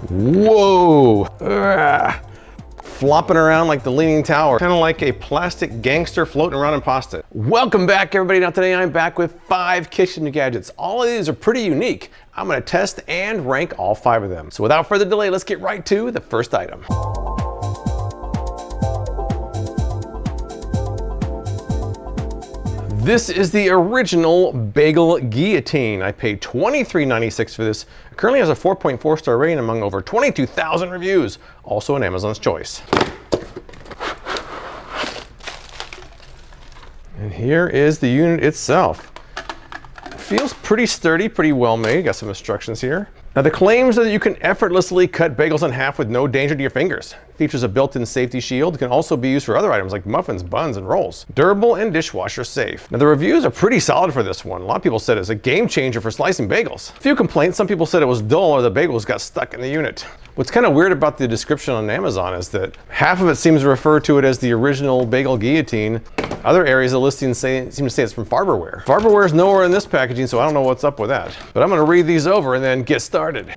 Whoa! Flopping around like the Leaning Tower, kind of like a plastic gangster floating around in pasta. Welcome back, everybody. Now today I'm back with 5 kitchen gadgets. All of these are pretty unique. I'm gonna test and rank all 5 of them. So without further delay, let's get right to the first item. This is the original Bagel Guillotine. I paid $23.96 for this. It currently has a 4.4 star rating among over 22,000 reviews. Also an Amazon's choice. And here is the unit itself. Feels pretty sturdy, pretty well made. Got some instructions here. Now the claims are that you can effortlessly cut bagels in half with no danger to your fingers. Features a built-in safety shield. Can also be used for other items like muffins, buns, and rolls. Durable and dishwasher safe. Now the reviews are pretty solid for this one. A lot of people said it's a game changer for slicing bagels. A few complaints. Some people said it was dull or the bagels got stuck in the unit. What's kind of weird about the description on Amazon is that half of it seems to refer to it as the original Bagel Guillotine. Other areas of the listing seem to say it's from Farberware. Farberware is nowhere in this packaging, so I don't know what's up with that. But I'm gonna read these over and then get started.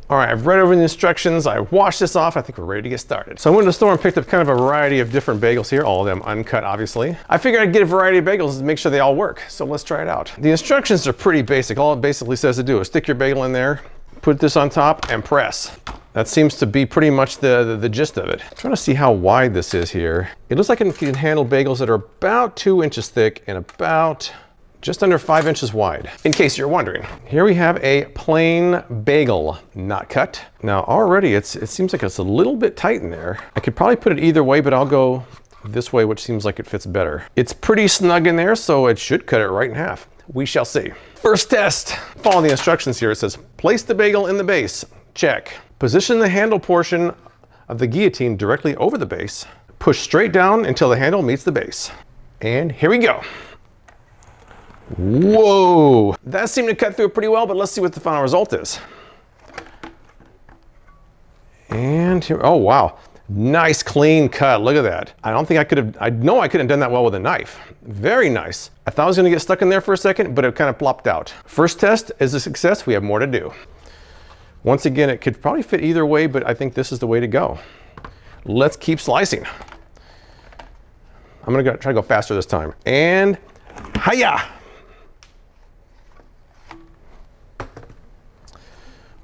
All right, I've read over the instructions. I washed this off. I think we're ready to get started. So I went to the store and picked up kind of a variety of different bagels here, all of them uncut, obviously. I figured I'd get a variety of bagels and make sure they all work. So let's try it out. The instructions are pretty basic. All it basically says to do is stick your bagel in there, put this on top, and press. That seems to be pretty much the gist of it. I'm trying to see how wide this is here. It looks like it can handle bagels that are about 2 inches thick and about just under 5 inches wide, in case you're wondering. Here we have a plain bagel, not cut. Now already it seems like it's a little bit tight in there. I could probably put it either way, but I'll go this way, which seems like it fits better. It's pretty snug in there, so it should cut it right in half. We shall see. First test, follow the instructions here. It says, place the bagel in the base, check. Position the handle portion of the guillotine directly over the base. Push straight down until the handle meets the base. And here we go. Whoa, that seemed to cut through it pretty well, but let's see what the final result is. And here, oh wow, nice clean cut, look at that. I don't think I know I couldn't have done that well with a knife. Very nice. I thought I was gonna get stuck in there for a second, but it kind of plopped out. First test is a success, we have more to do. Once again, it could probably fit either way, but I think this is the way to go. Let's keep slicing. I'm gonna try to go faster this time. And hiya!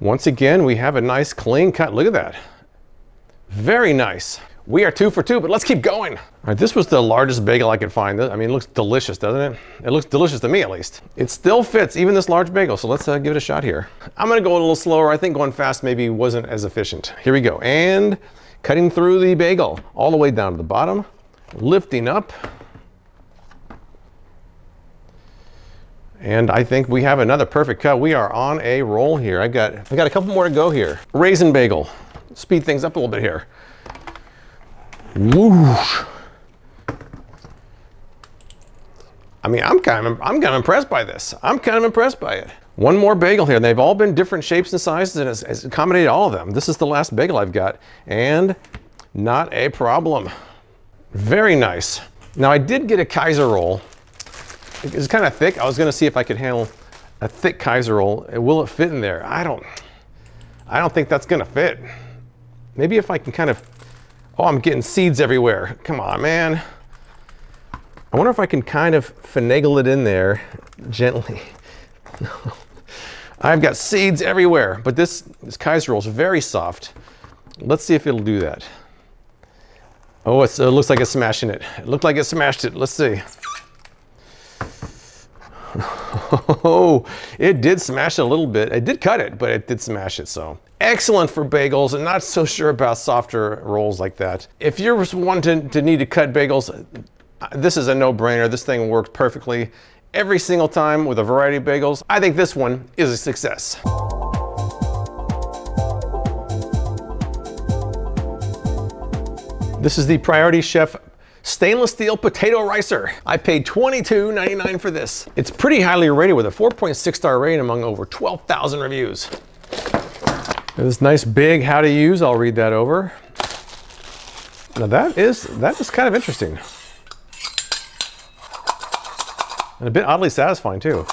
Once again, we have a nice clean cut. Look at that. Very nice. We are 2 for 2, but let's keep going. All right, this was the largest bagel I could find. I mean, it looks delicious, doesn't it? It looks delicious to me, at least. It still fits, even this large bagel, so let's give it a shot here. I'm gonna go a little slower. I think going fast maybe wasn't as efficient. Here we go, and cutting through the bagel, all the way down to the bottom, lifting up. And I think we have another perfect cut. We are on a roll here. I got a couple more to go here. Raisin bagel. Speed things up a little bit here. Whoosh. I mean, I'm kind of impressed by this. I'm kind of impressed by it. One more bagel here. They've all been different shapes and sizes, and it's accommodated all of them. This is the last bagel I've got, and not a problem. Very nice. Now I did get a Kaiser roll. It's kind of thick. I was gonna see if I could handle a thick Kaiser roll. Will it fit in there? I don't think that's gonna fit. Maybe if I can kind of, oh, I'm getting seeds everywhere. Come on, man. I wonder if I can kind of finagle it in there gently. I've got seeds everywhere, but this Kaiser roll is very soft. Let's see if it'll do that. Oh, it looks like it's smashing it. It looked like it smashed it. Let's see. Oh, it did smash it a little bit. It did cut it, but it did smash it, so. Excellent for bagels, and not so sure about softer rolls like that. If you're one to need to cut bagels, this is a no-brainer. This thing works perfectly every single time with a variety of bagels. I think this one is a success. This is the Priority Chef stainless steel potato ricer. I paid $22.99 for this. It's pretty highly rated with a 4.6 star rating among over 12,000 reviews. This nice big how to use, I'll read that over. Now that is kind of interesting. And a bit oddly satisfying too.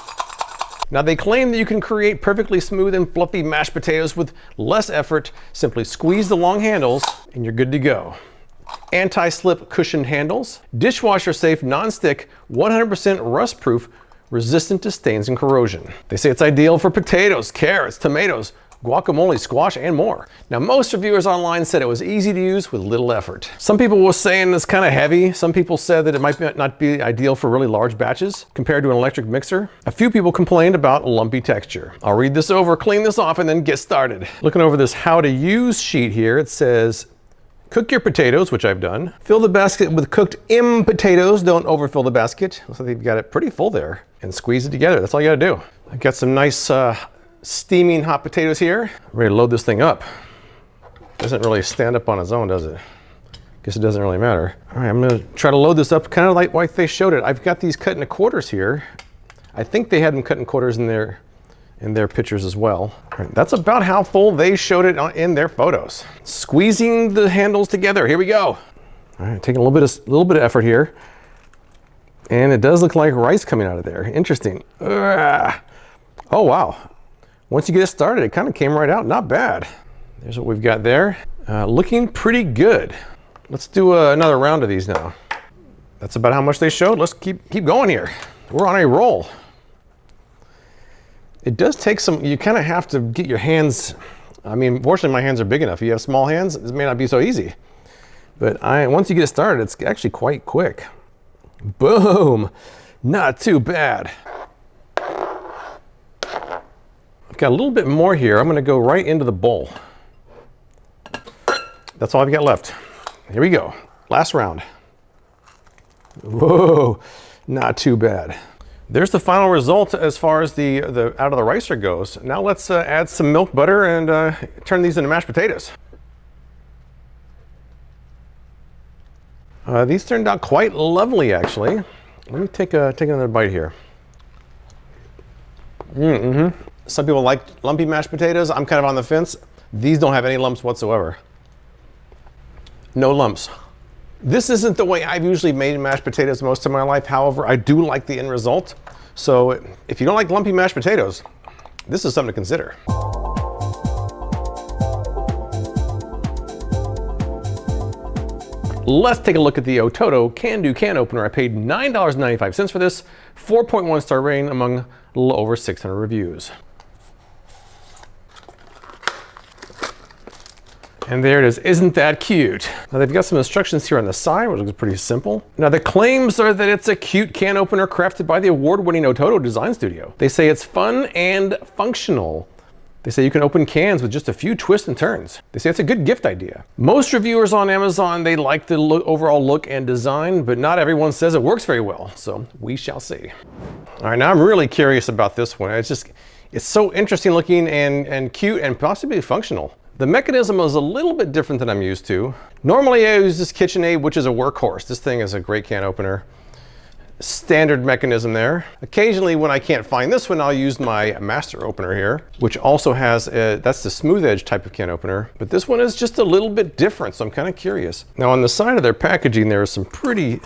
Now they claim that you can create perfectly smooth and fluffy mashed potatoes with less effort. Simply squeeze the long handles and you're good to go. Anti-slip cushioned handles, dishwasher safe, non-stick, 100% rust proof, resistant to stains and corrosion. They say it's ideal for potatoes, carrots, tomatoes, guacamole, squash, and more. Now, most reviewers online said it was easy to use with little effort. Some people were saying it's kind of heavy. Some people said that it might not be ideal for really large batches compared to an electric mixer. A few people complained about lumpy texture. I'll read this over, clean this off, and then get started. Looking over this how to use sheet here, it says, cook your potatoes, which I've done. Fill the basket with cooked potatoes. Don't overfill the basket. Looks like they've got it pretty full there. And squeeze it together. That's all you gotta do. I got some nice steaming hot potatoes here. I'm ready to load this thing up. Doesn't really stand up on its own, does it? Guess it doesn't really matter. All right, I'm gonna try to load this up kind of like they showed it. I've got these cut into quarters here. I think they had them cut in quarters in their pictures as well. All right, that's about how full they showed it in their photos. Squeezing the handles together, here we go. All right, taking a little bit of effort here. And it does look like rice coming out of there. Interesting. Oh, wow. Once you get it started, it kind of came right out. Not bad. There's what we've got there. Looking pretty good. Let's do another round of these now. That's about how much they showed. Let's keep going here. We're on a roll. It does take some, you kind of have to get your hands, I mean, fortunately my hands are big enough. If you have small hands, this may not be so easy. But once you get it started, it's actually quite quick. Boom. Not too bad. I've got a little bit more here. I'm going to go right into the bowl. That's all I've got left. Here we go. Last round. Whoa, not too bad. There's the final result as far as the out of the ricer goes. Now let's add some milk, butter, and turn these into mashed potatoes. These turned out quite lovely, actually. Let me take another bite here. Some people like lumpy mashed potatoes. I'm kind of on the fence. These don't have any lumps whatsoever. No lumps. This isn't the way I've usually made mashed potatoes most of my life. However, I do like the end result. So if you don't like lumpy mashed potatoes, this is something to consider. Let's take a look at the Ototo Can-Do can opener. I paid $9.95 for this, 4.1 star rating among a little over 600 reviews. And there it is. Isn't that cute? Now they've got some instructions here on the side, which looks pretty simple. Now the claims are that it's a cute can opener crafted by the award-winning Ototo Design Studio. They say it's fun and functional. They say you can open cans with just a few twists and turns. They say it's a good gift idea. Most reviewers on Amazon, they like the overall look and design, but not everyone says it works very well. So we shall see. All right, now I'm really curious about this one. It's so interesting looking and cute and possibly functional. The mechanism is a little bit different than I'm used to. Normally I use this KitchenAid, which is a workhorse. This thing is a great can opener. Standard mechanism there. Occasionally when I can't find this one, I'll use my master opener here, which also has, that's the smooth edge type of can opener. But this one is just a little bit different, so I'm kind of curious. Now on the side of their packaging, there is some pretty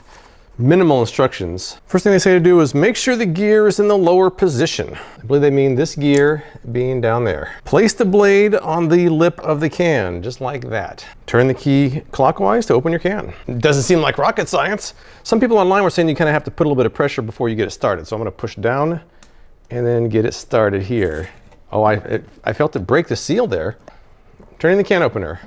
minimal instructions. First thing they say to do is make sure the gear is in the lower position. I believe they mean this gear being down there. Place the blade on the lip of the can, just like that. Turn the key clockwise to open your can. It doesn't seem like rocket science. Some people online were saying you kind of have to put a little bit of pressure before you get it started. So I'm going to push down and then get it started here. Oh, I felt it break the seal there. Turning the can opener.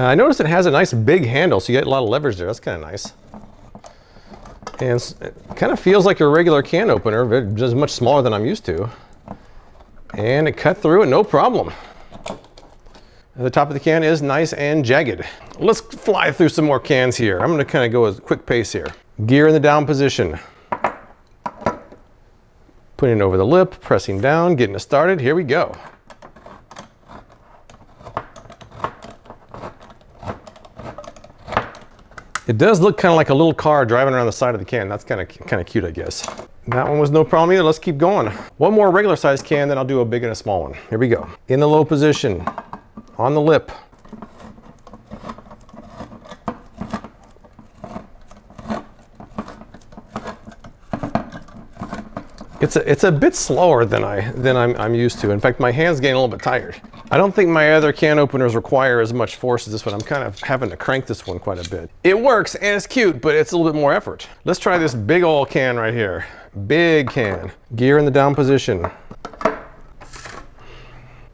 I noticed it has a nice big handle, so you get a lot of leverage there. That's kind of nice. And it kind of feels like a regular can opener, but just much smaller than I'm used to. And it cut through it, no problem. The top of the can is nice and jagged. Let's fly through some more cans here. I'm going to kind of go at a quick pace here. Gear in the down position. Putting it over the lip, pressing down, getting it started. Here we go. It does look kind of like a little car driving around the side of the can. That's kind of cute, I guess. That one was no problem either. Let's keep going. One more regular sized can, then I'll do a big and a small one. Here we go. In the low position, on the lip. It's a bit slower than I'm used to. In fact, my hand's getting a little bit tired. I don't think my other can openers require as much force as this one. I'm kind of having to crank this one quite a bit. It works and it's cute, but it's a little bit more effort. Let's try this big old can right here. Big can. Gear in the down position.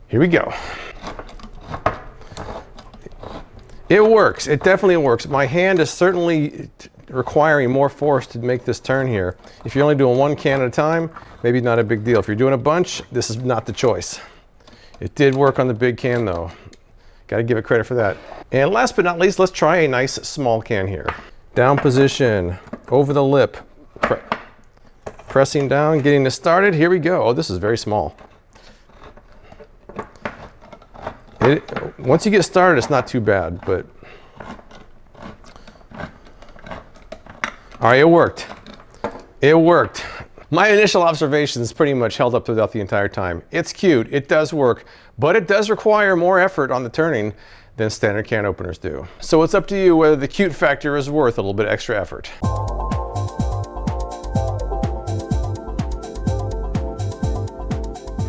Here we go. It works. It definitely works. My hand is certainly requiring more force to make this turn here. If you're only doing one can at a time, maybe not a big deal. If you're doing a bunch, this is not the choice. It did work on the big can though. Got to give it credit for that. And last but not least, let's try a nice small can here. Down position, over the lip, pressing down, getting this started. Here we go. Oh, this is very small. Once you get started, it's not too bad, but all right, it worked. It worked. My initial observations pretty much held up throughout the entire time. It's cute, it does work, but it does require more effort on the turning than standard can openers do. So it's up to you whether the cute factor is worth a little bit extra effort.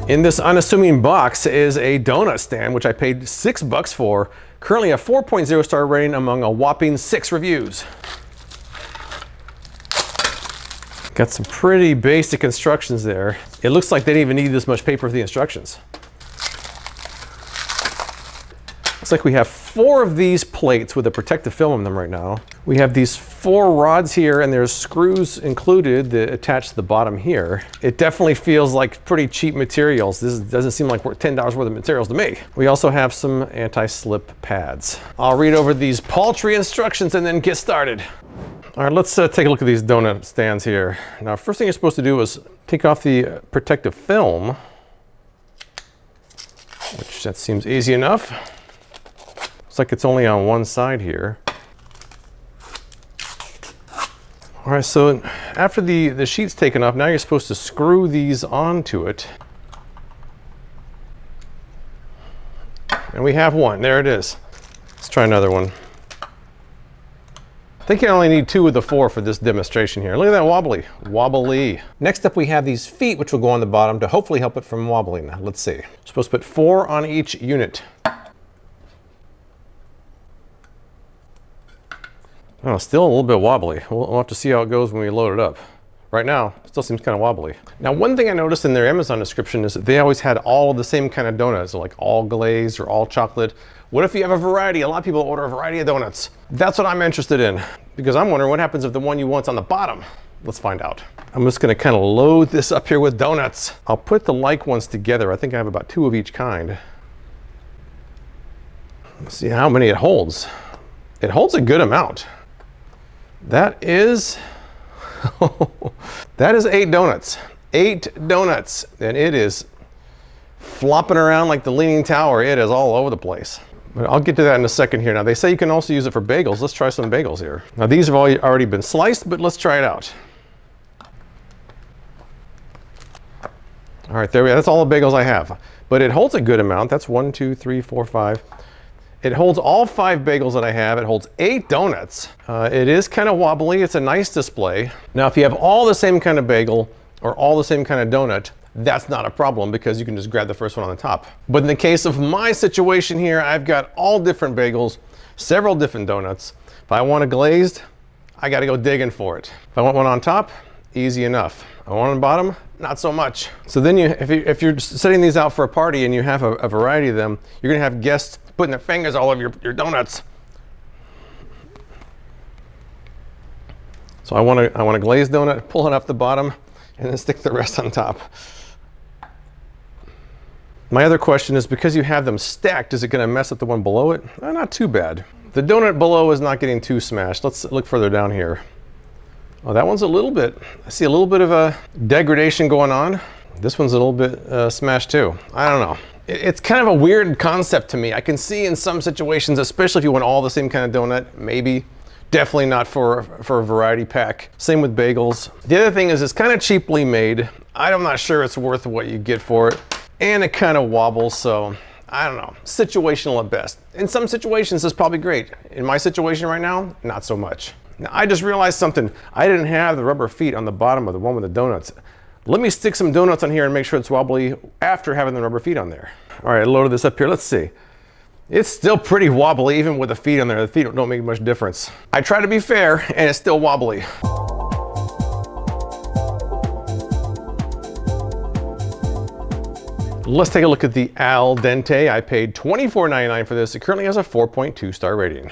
In this unassuming box is a donut stand, which I paid $6 for. Currently a 4.0 star rating among a whopping 6 reviews. Got some pretty basic instructions there. It looks like they didn't even need this much paper for the instructions. Looks like we have 4 of these plates with a protective film on them right now. We have these 4 rods here and there's screws included that attach to the bottom here. It definitely feels like pretty cheap materials. This doesn't seem like $10 worth of materials to me. We also have some anti-slip pads. I'll read over these paltry instructions and then get started. All right, let's take a look at these donut stands here. Now, first thing you're supposed to do is take off the protective film, which that seems easy enough. Looks like it's only on one side here. All right, so after the sheet's taken off, now you're supposed to screw these onto it. And we have one, there it is. Let's try another one. I think you only need 2 of the 4 for this demonstration here. Look at that wobbly. Next up we have these feet which will go on the bottom to hopefully help it from wobbling. Now, let's see. We're supposed to put 4 on each unit. Oh, still a little bit wobbly. We'll have to see how it goes when we load it up. Right now, it still seems kind of wobbly. Now, one thing I noticed in their Amazon description is that they always had all of the same kind of donuts, so like all glazed or all chocolate. What if you have a variety? A lot of people order a variety of donuts. That's what I'm interested in, because I'm wondering what happens if the one you want's on the bottom. Let's find out. I'm just gonna kind of load this up here with donuts. I'll put the like ones together. I think I have about 2 of each kind. Let's see how many it holds. It holds a good amount. That is, that is 8 donuts. 8 donuts, and it is flopping around like the Leaning Tower. It is all over the place. But I'll get to that in a second here. Now, they say you can also use it for bagels. Let's try some bagels here. Now, these have already been sliced, but let's try it out. All right, there we go. That's all the bagels I have. But it holds a good amount. That's 1, 2, 3, 4, 5. It holds all 5 bagels that I have. It holds 8 donuts. It is kind of wobbly. It's a nice display. Now, if you have all the same kind of bagel or all the same kind of donut, that's not a problem because you can just grab the first one on the top. But in the case of my situation here, I've got all different bagels, several different donuts. If I want a glazed, I got to go digging for it. If I want one on top, easy enough. I want on the bottom, not so much. So then if you're setting these out for a party and you have a variety of them, you're gonna have guests putting their fingers all over your donuts. So I want a glazed donut, pull it off the bottom, and then stick the rest on top. My other question is, because you have them stacked, is it gonna mess up the one below it? Not too bad. The donut below is not getting too smashed. Let's look further down here. Oh, that one's a little bit, I see a little bit of a degradation going on. This one's a little bit smashed too. I don't know. It's kind of a weird concept to me. I can see in some situations, especially if you want all the same kind of donut, maybe. Definitely not for a variety pack. Same with bagels. The other thing is it's kind of cheaply made. I'm not sure it's worth what you get for it. And it kind of wobbles, so I don't know. Situational at best. In some situations, it's probably great. In my situation right now, not so much. Now, I just realized something. I didn't have the rubber feet on the bottom of the one with the donuts. Let me stick some donuts on here and make sure it's wobbly after having the rubber feet on there. All right, I loaded this up here. Let's see. It's still pretty wobbly even with the feet on there. The feet don't make much difference. I try to be fair and it's still wobbly. Let's take a look at the Al Dente. I paid $24.99 for this. It currently has a 4.2 star rating.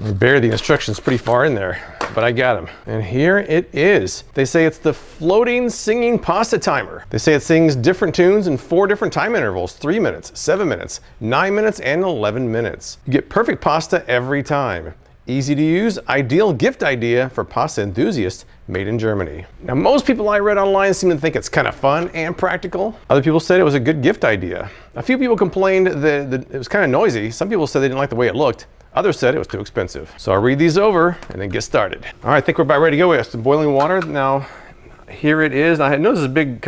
I buried the instructions pretty far in there, but I got them. And here it is. They say it's the floating singing pasta timer. They say it sings different tunes in 4 different time intervals, 3 minutes, 7 minutes, 9 minutes, and 11 minutes. You get perfect pasta every time. Easy to use, ideal gift idea for pasta enthusiasts, made in Germany. Now, most people I read online seem to think it's kind of fun and practical. Other people said it was a good gift idea. A few people complained that it was kind of noisy. Some people said they didn't like the way it looked. Others said it was too expensive. So I'll read these over and then get started. All right, I think we're about ready to go. We have some boiling water. Now, here it is. I noticed a big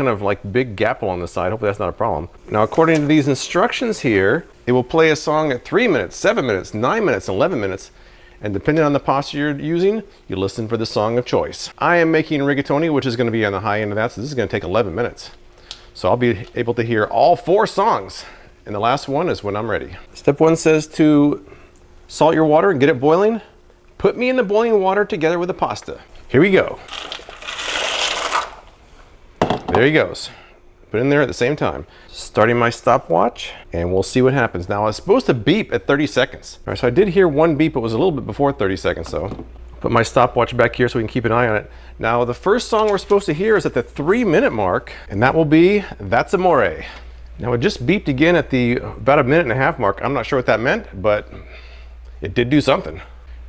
big gap along the side. Hopefully that's not a problem. Now, according to these instructions here, it will play a song at 3 minutes, 7 minutes, 9 minutes, 11 minutes. And depending on the pasta you're using, you listen for the song of choice. I am making rigatoni, which is going to be on the high end of that. So this is going to take 11 minutes. So I'll be able to hear all 4 songs. And the last one is when I'm ready. Step 1 says to salt your water and get it boiling. Put me in the boiling water together with the pasta. Here we go. There he goes. Put in there at the same time. Starting my stopwatch, and we'll see what happens. Now, it's supposed to beep at 30 seconds. All right, so I did hear one beep. It was a little bit before 30 seconds, though. Put my stopwatch back here so we can keep an eye on it. Now, the first song we're supposed to hear is at the 3-minute mark, and that will be That's Amore. Now, it just beeped again at the about a 1.5-minute mark. I'm not sure what that meant, but it did do something.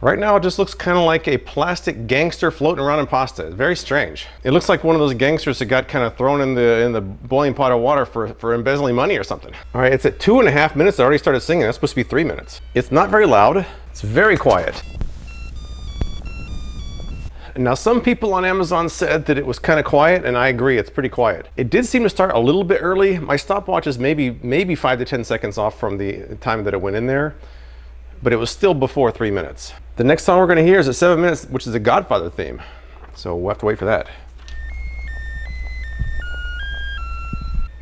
Right now, it just looks kind of like a plastic gangster floating around in pasta. It's very strange. It looks like one of those gangsters that got kind of thrown in the boiling pot of water for embezzling money or something. All right, it's at 2.5 minutes. I already started singing. That's supposed to be 3 minutes. It's not very loud. It's very quiet. Now, some people on Amazon said that it was kind of quiet, and I agree, it's pretty quiet. It did seem to start a little bit early. My stopwatch is maybe 5 to 10 seconds off from the time that it went in there, but it was still before 3 minutes. The next song we're going to hear is at 7 minutes, which is a Godfather theme. So we'll have to wait for that.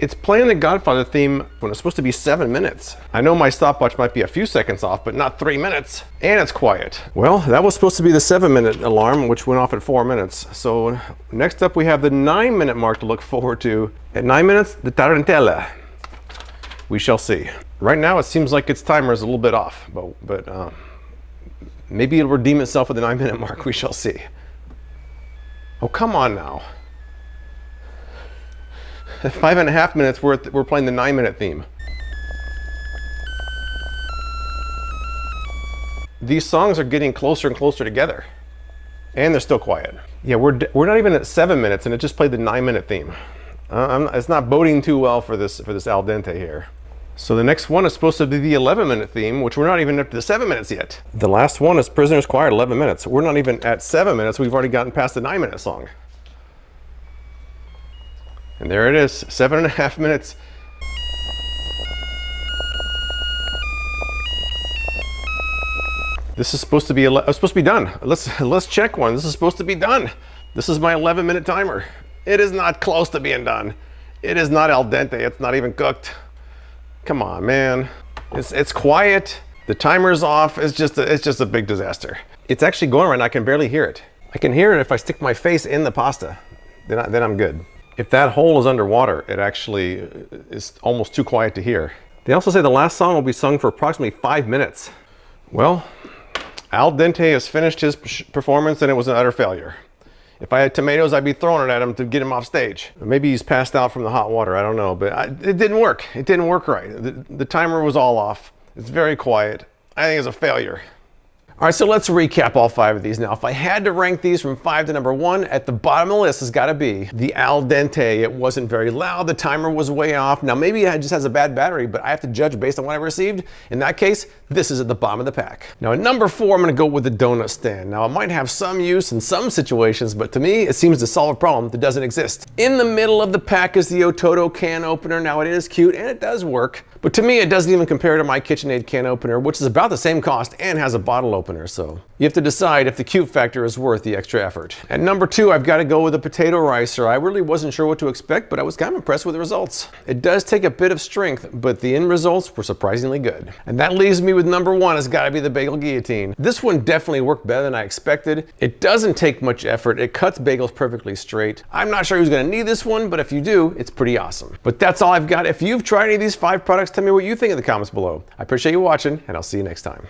It's playing the Godfather theme when it's supposed to be 7 minutes. I know my stopwatch might be a few seconds off, but not 3 minutes. And it's quiet. Well, that was supposed to be the 7-minute alarm, which went off at 4 minutes. So next up we have the 9-minute mark to look forward to. At 9 minutes, the Tarantella. We shall see. Right now it seems like its timer is a little bit off, but maybe it'll redeem itself at the 9-minute mark. We shall see. Oh, come on now. At 5.5 minutes, we're playing the 9-minute theme. These songs are getting closer and closer together, and they're still quiet. Yeah, we're not even at 7 minutes, and it just played the 9-minute theme. It's not boding too well for this Al Dente here. So the next one is supposed to be the 11-minute theme, which we're not even up to the 7 minutes yet. The last one is Prisoner's Choir at 11 minutes. We're not even at 7 minutes. We've already gotten past the 9-minute song. And there it is, 7.5 minutes. This is supposed to be done. Let's check one. This is supposed to be done. This is my 11-minute timer. It is not close to being done. It is not al dente. It's not even cooked. Come on, man. It's quiet. The timer's off. It's just a big disaster. It's actually going right now. I can barely hear it. I can hear it if I stick my face in the pasta. Then I'm good. If that hole is underwater, it actually is almost too quiet to hear. They also say the last song will be sung for approximately 5 minutes. Well, Al Dente has finished his performance and it was an utter failure. If I had tomatoes, I'd be throwing it at him to get him off stage. Maybe he's passed out from the hot water, I don't know, but it didn't work. It didn't work right. The timer was all off. It's very quiet. I think it's a failure. All right, so let's recap all 5 of these now. If I had to rank these from 5 to number 1, at the bottom of the list has got to be the Al Dente. It wasn't very loud. The timer was way off. Now, maybe it just has a bad battery, but I have to judge based on what I received. In that case, this is at the bottom of the pack. Now, at number 4, I'm going to go with the donut stand. Now, it might have some use in some situations, but to me, it seems to solve a problem that doesn't exist. In the middle of the pack is the Ototo can opener. Now, it is cute and it does work, but to me, it doesn't even compare to my KitchenAid can opener, which is about the same cost and has a bottle opener. opener, so you have to decide if the cute factor is worth the extra effort. At number 2, I've got to go with a potato ricer. I really wasn't sure what to expect, but I was kind of impressed with the results. It does take a bit of strength, but the end results were surprisingly good. And that leaves me with number 1. Has got to be the Bagel Guillotine. This one definitely worked better than I expected. It doesn't take much effort. It cuts bagels perfectly straight. I'm not sure who's going to need this one, but if you do, it's pretty awesome. But that's all I've got. If you've tried any of these 5 products, tell me what you think in the comments below. I appreciate you watching, and I'll see you next time.